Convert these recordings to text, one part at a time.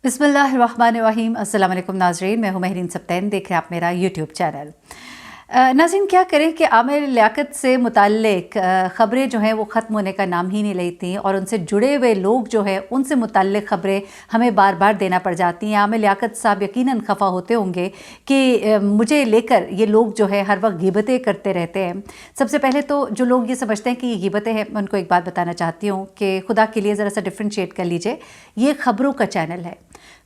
बिस्मिल्लाहिर्रहमानिर्रहीम। अस्सलाम वालेकुम नाज़रीन, मैं हूँ महरीन सब्तैन, देख रहे हैं आप मेरा यूट्यूब चैनल। नाज़रीन, क्या करें कि आमिर लियाकत से मुताल्लिक ख़बरें जो हैं वो ख़त्म होने का नाम ही नहीं लेती और उनसे जुड़े हुए लोग जो हैं उनसे मुताल्लिक ख़बरें हमें बार बार देना पड़ जाती हैं। आमिर लियाकत साहब यकीनन खफ़ा होते होंगे कि मुझे लेकर ये लोग जो है हर वक्त गिबतें करते रहते हैं। सबसे पहले तो जो लोग ये समझते हैं कि ये गिबतें हैं, मैं उनको एक बात बताना चाहती हूँ कि खुदा के लिए ज़रा सा डिफ्रेंशिएट कर लीजिए। ये ख़बरों का चैनल है,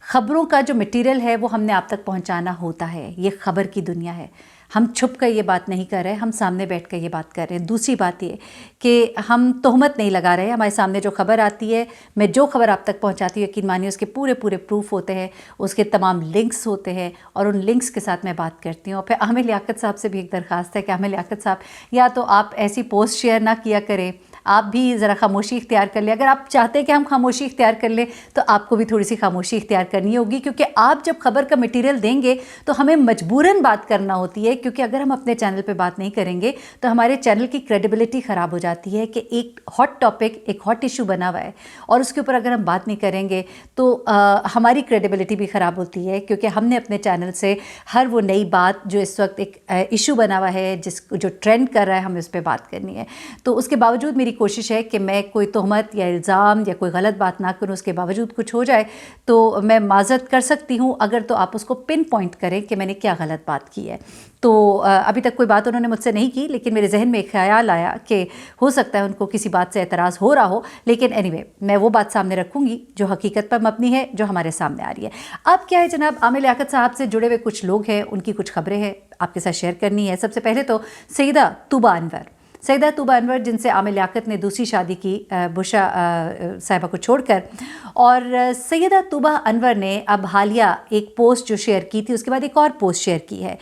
ख़बरों का जो मटीरियल है वो हमने आप तक पहुँचाना होता है। ये ख़बर की दुनिया है, हम छुप कर ये बात नहीं कर रहे, हम सामने बैठ कर ये बात कर रहे हैं। दूसरी बात ये कि हम तोहमत नहीं लगा रहे, हमारे सामने जो खबर आती है, मैं जो खबर आप तक पहुंचाती हूँ यकीन मानिए उसके पूरे पूरे प्रूफ होते हैं, उसके तमाम लिंक्स होते हैं और उन लिंक्स के साथ मैं बात करती हूँ। फिर आमिर लियाकत साहब से भी एक दरख्वास्त है कि आमिर लियाकत साहब या तो आप ऐसी पोस्ट शेयर ना किया करें, आप भी ज़रा खामोशी इख्तियार कर लें। अगर आप चाहते हैं कि हम खामोशी इख्तियार कर लें तो आपको भी थोड़ी सी खामोशी इख्तियार करनी होगी, क्योंकि आप जब खबर का मटीरियल देंगे तो हमें मजबूरन बात करना होती है, क्योंकि अगर हम अपने चैनल पे बात नहीं करेंगे तो हमारे चैनल की क्रेडिबिलिटी ख़राब हो जाती है कि एक हॉट टॉपिक, एक हॉट इशू बना हुआ है और उसके ऊपर अगर हम बात नहीं करेंगे तो हमारी क्रेडिबिलिटी भी ख़राब होती है, क्योंकि हमने अपने चैनल से हर वो नई बात जो इस वक्त एक इशू बना हुआ है, जो ट्रेंड कर रहा है, हमें उस पर बात करनी है। तो उसके बावजूद मेरी कोशिश है कि मैं कोई तोहमत या इल्ज़ाम या कोई गलत बात ना करूं। उसके बावजूद कुछ हो जाए तो मैं माज़रत कर सकती हूं, अगर तो आप उसको पिन पॉइंट करें कि मैंने क्या गलत बात की है। तो अभी तक कोई बात उन्होंने मुझसे नहीं की, लेकिन मेरे जहन में एक ख्याल आया कि हो सकता है उनको किसी बात से एतराज़ हो रहा हो, लेकिन एनीवे मैं वो बात सामने रखूँगी जो हकीकत पर मबनी है, जो हमारे सामने आ रही है। अब क्या है जनाब, आमिर लियाकत साहब से जुड़े हुए कुछ लोग हैं, उनकी कुछ खबरें हैं आपके साथ शेयर करनी है। सबसे पहले तो सईदा तूबा अनवर, सईदा तूबा अनवर जिनसे आमिर लियाकत ने दूसरी शादी की बुशा साहिबा को छोड़कर, और सैयदा तूबा अनवर ने अब हालिया एक पोस्ट जो शेयर की थी उसके बाद एक और पोस्ट शेयर की है,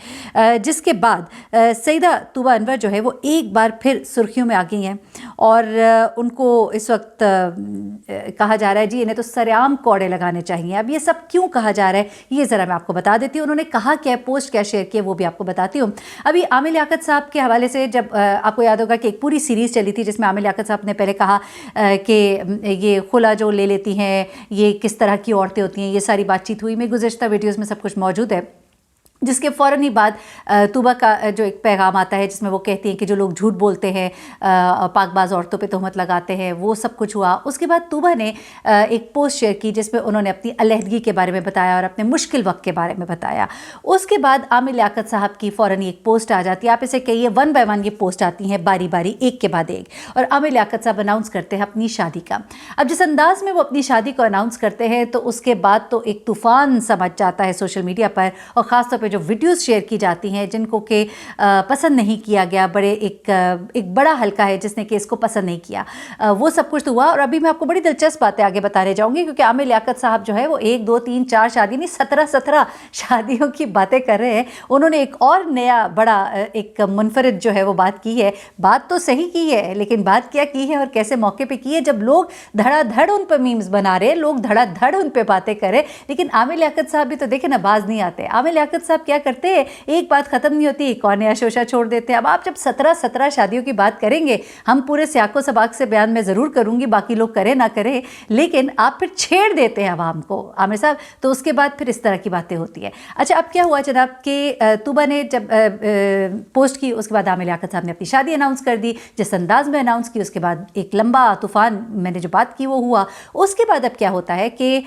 जिसके बाद सैयदा तूबा अनवर जो है वो एक बार फिर सुर्खियों में आ गई हैं और उनको इस वक्त कहा जा रहा है जी इन्हें तो सरेआम कौड़े लगाने चाहिए। अब ये सब क्यों कहा जा रहा है ये ज़रा मैं आपको बता देती हूँ। उन्होंने कहा क्या, पोस्ट क्या शेयर किया, वो भी आपको बताती हूँ। अभी आमिर लियाकत साहब के हवाले से जब आपको याद होगा कि एक पूरी सीरीज़ चली थी जिसमें आमिर लियाकत साहब ने पहले कहा कि ये खुला जो ले लेती हैं ये किस तरह की औरतें होती हैं, ये सारी बातचीत हुई। मेरे गुज़श्ता वीडियोज़ में सब कुछ मौजूद है, जिसके फ़ौरन ही बाद तूबा का जो एक पैगाम आता है जिसमें वो कहती हैं कि जो लोग झूठ बोलते हैं, पाकबाज़ औरतों पे तहमत लगाते हैं, वो सब कुछ हुआ। उसके बाद तूबा ने एक पोस्ट शेयर की जिसमें उन्होंने अपनी अलहदगी के बारे में बताया और अपने मुश्किल वक्त के बारे में बताया। उसके बाद आमिर लियाकत साहब की फ़ौरन एक पोस्ट आ जाती है, आप इसे कहिए 1 बाय 1 ये पोस्ट आती हैं बारी बारी एक के बाद एक, और आमिर लियाकत साहब अनाउंस करते हैं अपनी शादी का। अब जिस अंदाज़ में वो अपनी शादी को अनाउंस करते हैं तो उसके बाद तो एक तूफ़ान समझ जाता है सोशल मीडिया पर, और ख़ासतौर पर जो वीडियोस शेयर की जाती हैं जिनको कि पसंद नहीं किया गया, बड़े एक बड़ा हल्का है जिसने कि इसको पसंद नहीं किया, वो सब कुछ तो हुआ। और अभी मैं आपको बड़ी दिलचस्प बातें आगे बताने जाऊंगी, क्योंकि आमिर लियाकत साहब जो है वो 1 2 3 4 शादी नहीं 17 शादियों की बातें कर रहे हैं। उन्होंने एक और नया बड़ा एक मुनफरिद जो है वो बात की है। बात तो सही की है, लेकिन बात क्या की है और कैसे मौके पर की है, जब लोग धड़ाधड़ उन पर मीम्स बना रहे, लोग धड़ाधड़ उन पर बातें करें, लेकिन आमिर लियाकत साहब भी तो देखें ना, बाज नहीं आते। आमिर लियाकत साहब क्या करते हैं, एक बात खत्म नहीं होती एक और नया शोशा छोड़ देते हैं। अब आप जब 17 शादियों की बात करेंगे, हम पूरे सियाको सबाक से बयान में ज़रूर करूंगी, बाकी लोग करें ना करें, लेकिन आप फिर छेड़ देते हैं आवाम को आमिर साहब, तो उसके बाद फिर इस तरह की बातें होती है। अच्छा, अब क्या हुआ जनाब कि तूबा ने जब पोस्ट की उसके बाद आमिर लियाकत साहब ने अपनी शादी अनाउंस कर दी, जिस अंदाज में अनाउंस की, उसके बाद एक लंबा तूफ़ान, मैंने जो बात की वो हुआ। उसके बाद अब क्या होता है कि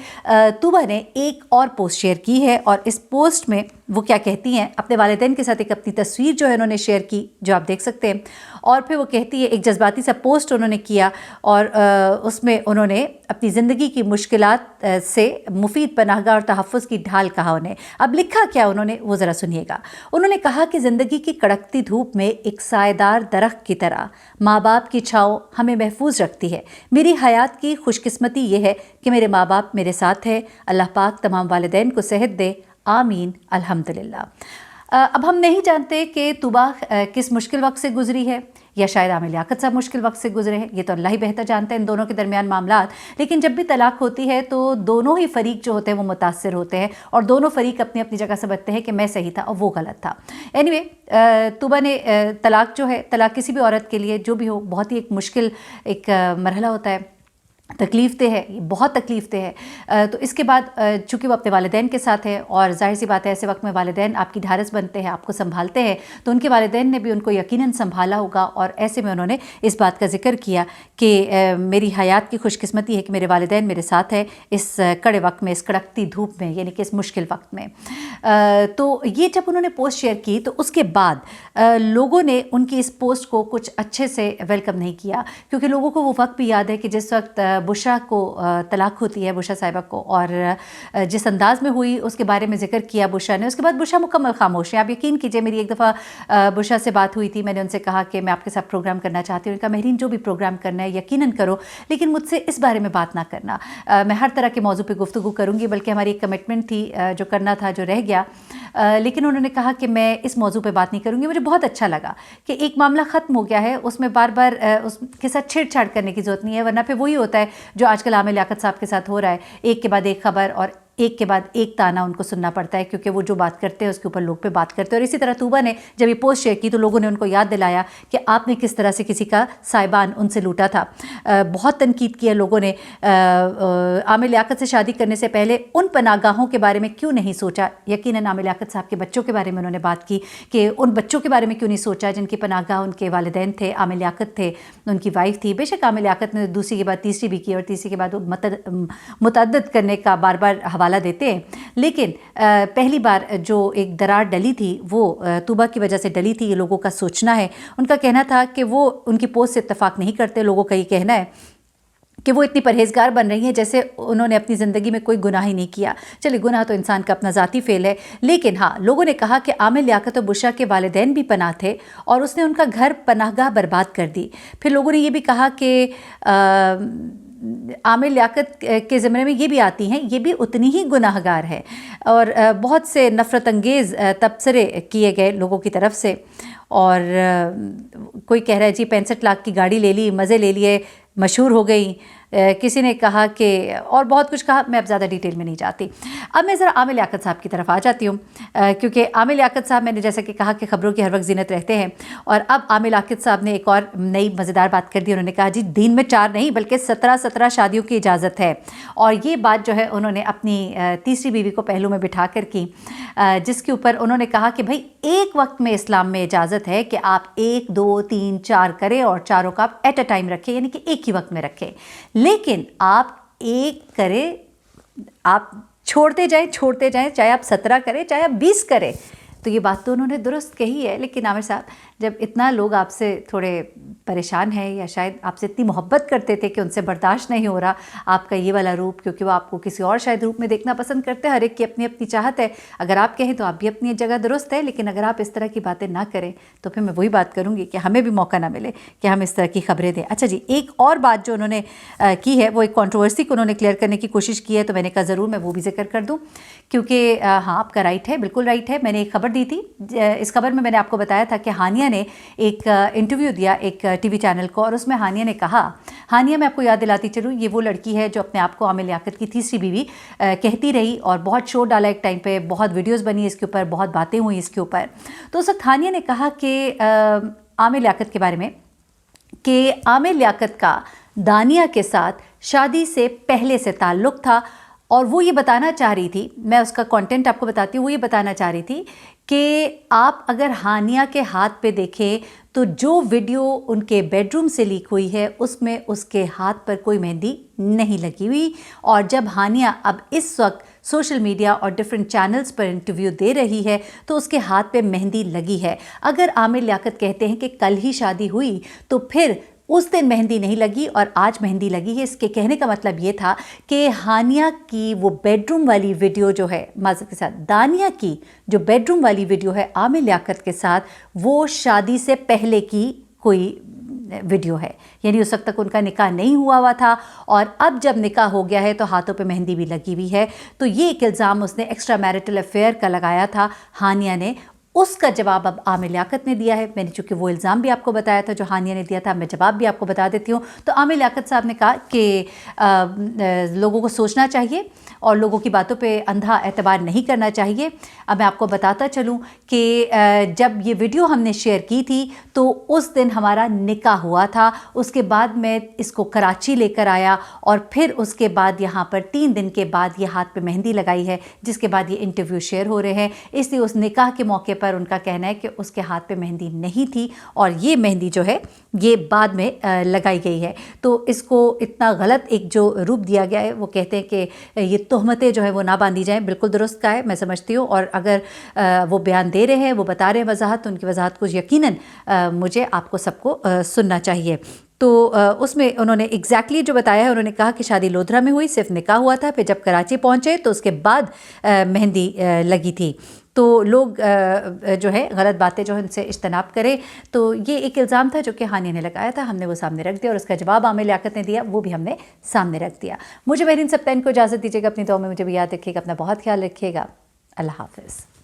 तूबा ने एक और पोस्ट शेयर की है, और इस पोस्ट में वो क्या कहती हैं, अपने वालिदैन के साथ एक अपनी तस्वीर जो है उन्होंने शेयर की, जो आप देख सकते हैं, और फिर वो कहती है, एक जज्बाती सा पोस्ट उन्होंने किया और उसमें उन्होंने अपनी ज़िंदगी की मुश्किलात से मुफीद पनाहगाह और तहफ़्फ़ुज़ की ढाल कहा उन्हें। अब लिखा क्या उन्होंने वो ज़रा सुनिएगा। उन्होंने कहा कि ज़िंदगी की कड़कती धूप में एक सायेदार दरख्त की तरह माँ बाप की छाँव हमें महफूज रखती है। मेरी हयात की खुशकिस्मती ये है कि मेरे माँ बाप मेरे साथ है। अल्लाह पाक तमाम वालिदैन को सेहत दे, आमीन, अल्हम्दुलिल्लाह। अब हम नहीं जानते कि तूबा किस मुश्किल वक्त से गुजरी है, या शायद आमिर लियाकत साहब मुश्किल वक्त से गुजरे हैं, ये तो अल्लाह ही बेहतर जानते हैं इन दोनों के दरमियान मामलात। लेकिन जब भी तलाक होती है तो दोनों ही फरीक जो होते हैं वो मुतासर होते हैं, और दोनों फरीक अपनी अपनी जगह समझते हैं कि मैं सही था और वो गलत था। एनीवे, तूबा ने तलाक जो है, तलाक किसी भी औरत के लिए जो भी हो बहुत ही एक मुश्किल एक मरहला होता है, तकलीफ़देह है, ये बहुत तकलीफ़देह है। तो इसके बाद चूँकि वो अपने वालिदैन के साथ है और ज़ाहिर सी बात है ऐसे वक्त में वालिदैन आपकी ढारस बनते हैं, आपको संभालते हैं, तो उनके वालिदैन ने भी उनको यकीनन संभाला होगा और ऐसे में उन्होंने इस बात का ज़िक्र किया कि मेरी हयात की खुशकिस्मती है कि मेरे वालिदैन मेरे साथ है इस कड़े वक्त में, इस कड़कती धूप में, यानी कि इस मुश्किल वक्त में। तो ये जब उन्होंने पोस्ट शेयर की तो उसके बाद लोगों ने उनकी इस पोस्ट को कुछ अच्छे से वेलकम नहीं किया, क्योंकि लोगों को वो वक्त भी याद है कि जिस वक्त बुशरा को तलाक होती है, बुशरा साहिबा को, और जिस अंदाज में हुई उसके बारे में ज़िक्र किया बुशरा ने। उसके बाद बुशरा मुकम्मल खामोश है। आप यकीन कीजिए, मेरी एक दफ़ा बुशरा से बात हुई थी, मैंने उनसे कहा कि मैं आपके साथ प्रोग्राम करना चाहती हूँ। उनका महरीन जो भी प्रोग्राम करना है यकीनन करो, लेकिन मुझसे इस बारे में बात ना करना। मैं हर तरह के मौजू पर गुफ्तगू करूँगी, बल्कि हमारी एक कमिटमेंट थी जो करना था, जो रह गया। लेकिन उन्होंने कहा कि मैं इस मौजू पे बात नहीं करूँगी। मुझे बहुत अच्छा लगा कि एक मामला ख़त्म हो गया है, उसमें बार बार उसके साथ छेड़छाड़ करने की ज़रूरत नहीं है, वरना फिर वही होता है जो आजकल आमिर लियाकत साहब के साथ हो रहा है। एक के बाद एक खबर और एक के बाद एक ताना उनको सुनना पड़ता है, क्योंकि वो जो बात करते हैं उसके ऊपर लोग पे बात करते हैं। और इसी तरह तूबा ने जब ये पोस्ट शेयर की तो लोगों ने उनको याद दिलाया कि आपने किस तरह से किसी का साइबान उनसे लूटा था। बहुत तनकीद किया लोगों ने। आमिर लियाकत से शादी करने से पहले उन पनागाहों के बारे में क्यों नहीं सोचा। यकीनन आमिर लियाकत साहब के बच्चों के बारे में उन्होंने बात की कि उन बच्चों के बारे में क्यों नहीं सोचा जिनकी पनागाह उनके वालिदैन थे, आमिर लियाकत थे, उनकी वाइफ थी। बेशक आमिर लियाकत ने दूसरी के बाद तीसरी भी की और तीसरी के बाद मुतअद्दिद करने का बार बार हवाला देते हैं, लेकिन पहली बार जो एक दरार डली थी वो तूबा की वजह से डली थी। ये लोगों का सोचना है। उनका कहना था कि वो उनकी पोस्ट से इत्तेफाक नहीं करते। लोगों का ये कहना है कि वो इतनी परहेज़गार बन रही हैं जैसे उन्होंने अपनी ज़िंदगी में कोई गुनाह ही नहीं किया। चलिए, गुनाह तो इंसान का अपना ज़ाती फ़ेल है, लेकिन हाँ, लोगों ने कहा कि आमिर लियाकत और बुशरा के वालिदैन भी पनाह थे और उसने उनका घर पनाहगाह बर्बाद कर दी। फिर लोगों ने ये भी कहा कि आमिर लियाकत के ज़िम्मे में ये भी आती हैं, ये भी उतनी ही गुनाहगार है। और बहुत से नफ़रत अंगेज़ तबसरे किए गए लोगों की तरफ से। और कोई कह रहा है जी 65 लाख की गाड़ी ले ली, मज़े ले लिए, मशहूर हो गई। किसी ने कहा कि और बहुत कुछ कहा, मैं अब ज़्यादा डिटेल में नहीं जाती। अब मैं ज़रा आमिर लियाकत साहब की तरफ आ जाती हूँ, क्योंकि आमिर लियाकत साहब, मैंने जैसा कि कहा कि ख़बरों की हर वक्त ज़ीनत रहते हैं, और अब आमिर लियाकत साहब ने एक और नई मज़ेदार बात कर दी। उन्होंने कहा जी दिन में 4 नहीं बल्कि 17 शादियों की इजाज़त है। और ये बात जो है उन्होंने अपनी तीसरी बीवी को पहलू में बिठा कर की, जिसके ऊपर उन्होंने कहा कि भाई एक वक्त में इस्लाम में इजाज़त है कि आप 1, 2, 3, 4 करें और चारों का आप एट अ टाइम रखें, यानी कि एक ही वक्त में रखें। लेकिन आप एक करें, आप छोड़ते जाएं, चाहे आप 17 करें, चाहे आप 20 करें। तो ये बात तो उन्होंने दुरुस्त कही है, लेकिन आमिर साहब, जब इतना लोग आपसे थोड़े परेशान हैं या शायद आपसे इतनी मोहब्बत करते थे कि उनसे बर्दाश्त नहीं हो रहा आपका ये वाला रूप, क्योंकि वो आपको किसी और शायद रूप में देखना पसंद करते हैं। हर एक की अपनी अपनी चाहत है। अगर आप कहें तो आप भी अपनी जगह दुरुस्त है, लेकिन अगर आप इस तरह की बातें ना करें तो फिर मैं वही बात करूँगी कि हमें भी मौका ना मिले कि हम इस तरह की खबरें दें। अच्छा जी, एक और बात जो उन्होंने की है, वो एक कॉन्ट्रोवर्सी को उन्होंने क्लियर करने की कोशिश की है, तो मैंने कहा ज़रूर मैं वो भी जिक्र कर दूँ, क्योंकि हाँ, आपका राइट है, बिल्कुल राइट है। मैंने एक खबर दी थी, इस खबर में मैंने आपको बताया था कि हानिया ने एक इंटरव्यू दिया एक टीवी चैनल को, और उसमें हानिया ने कहा, हानिया मैं आपको याद दिलाती चलूँ, ये वो लड़की है जो अपने आप को आमिर लियाकत की तीसरी बीवी कहती रही, और बहुत शो डाला एक टाइम पे, बहुत वीडियोस बनी इसके ऊपर, बहुत बातें हुई इसके ऊपर। तो उस वक्त हानिया ने कहा कि आमिर लियाकत के बारे में कि आमिर लियाकत का दानिया के साथ शादी से पहले से ताल्लुक़ था, और वो ये बताना चाह रही थी, मैं उसका कंटेंट आपको बताती हूँ, वो ये बताना चाह रही थी कि आप अगर हानिया के हाथ पे देखें तो जो वीडियो उनके बेडरूम से लीक हुई है उसमें उसके हाथ पर कोई मेहंदी नहीं लगी हुई। और जब हानिया अब इस वक्त सोशल मीडिया और डिफरेंट चैनल्स पर इंटरव्यू दे रही है तो उसके हाथ पे मेहंदी लगी है। अगर आमिर लियाकत कहते हैं कि कल ही शादी हुई तो फिर उस दिन मेहंदी नहीं लगी और आज मेहंदी लगी है। इसके कहने का मतलब ये था कि हानिया की वो बेडरूम वाली वीडियो जो है, माज़रत के साथ, दानिया की जो बेडरूम वाली वीडियो है आमिर लियाकत के साथ, वो शादी से पहले की कोई वीडियो है, यानी उस वक्त तक उनका निकाह नहीं हुआ था, और अब जब निकाह हो गया है तो हाथों पे मेहंदी भी लगी हुई है। तो ये एक इल्ज़ाम उसने एक्स्ट्रा मैरिटल अफेयर का लगाया था हानिया ने उसका जवाब अब आमिर लियाकत ने दिया है। मैंने चूँकि वो इल्ज़ाम भी आपको बताया था जो हानिया ने दिया था, मैं जवाब भी आपको बता देती हूँ। तो आमिर लियाकत साहब ने कहा कि लोगों को सोचना चाहिए और लोगों की बातों पे अंधा एतबार नहीं करना चाहिए। अब मैं आपको बताता चलूँ कि जब ये वीडियो हमने शेयर की थी तो उस दिन हमारा निकाह हुआ था। उसके बाद मैं इसको कराची लेकर आया और फिर उसके बाद यहाँ पर 3 दिन के बाद ये हाथ पे मेहंदी लगाई है, जिसके बाद ये इंटरव्यू शेयर हो रहे हैं। इसलिए उस निकाह के मौके पर उनका कहना है कि उसके हाथ पे मेहंदी नहीं थी और ये मेहंदी जो है ये बाद में लगाई गई है। तो इसको इतना गलत एक जो रूप दिया गया है, वो कहते हैं कि ये तोहमतें जो है वो ना बांधी जाएं। बिल्कुल दुरुस्त का है, मैं समझती हूँ। और अगर वो बयान दे रहे हैं, वो बता रहे हैं वजाहत, तो उनकी वजाहत को यकीनन मुझे आपको सबको सुनना चाहिए। तो उसमें उन्होंने एग्जैक्टली जो बताया है, उन्होंने कहा कि शादी लोधरा में हुई, सिर्फ निकाह हुआ था, फिर जब कराची पहुँचे तो उसके बाद मेहंदी लगी थी। तो लोग जो है गलत बातें जो है उनसे इज्तनाब करें। तो ये एक इल्ज़ाम था जो कि हानिया ने लगाया था, हमने वो सामने रख दिया और उसका जवाब आमिर लियाकत ने दिया, वो भी हमने सामने रख दिया। मुझे मेहरीन सप्तान को इजाज़त दीजिएगा, अपनी दुआ में मुझे भी याद रखिएगा, अपना बहुत ख्याल रखिएगा। अल्लाह हाफ़िज़।